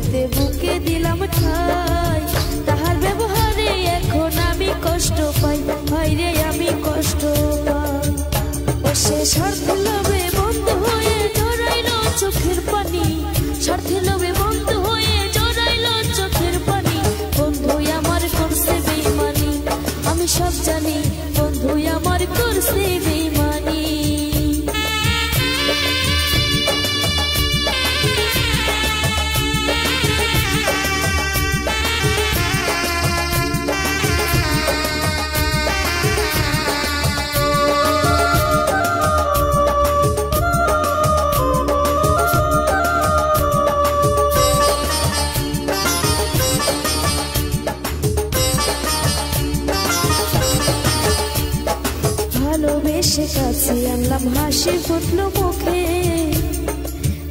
বলতে বুকে দিলাম ঠাই, তাহার ব্যবহারে এখন আমি কষ্ট পাই, ভাইরে আমি কষ্ট পাই। ও সে স্বার্থে লোভে বন্ধু হয়ে জড়াইল চোখের পানি, স্বার্থে লোভে বন্ধু হয়ে জড়াইল চোখের পানি। বন্ধু আমার করছে বেইমানি, আমি সব জানি, বন্ধু আমার করছে বেইমানি। ভালোবেসে কাছে আনলাম, হাসি ফুটলো মুখে,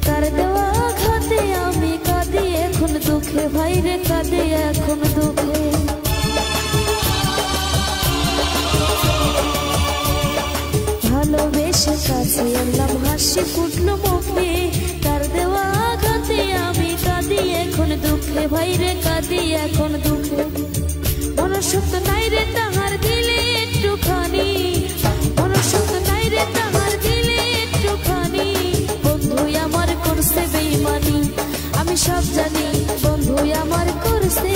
তার দেওয়া আঘাতে আমি কাঁদি এখন দুঃখে, ভাইরে কাঁদি এখন দুঃখে। ভালোবেসে কাছে আনলাম, হাসি ফুটলো মুখে, তার দেওয়া আঘাতে আমি কাঁদি এখন দুঃখে, ভাইরে কাঁদি এখন দুঃখে। মনুষ্যত্ব নাই রে তাহার দিলে একটুখানি, মনুষ্যত্ব নাই রে তাহার দিলে একটুখানি। বন্ধু আমার করছে বেইমানি, আমি সব জানি, বন্ধু আমার করছে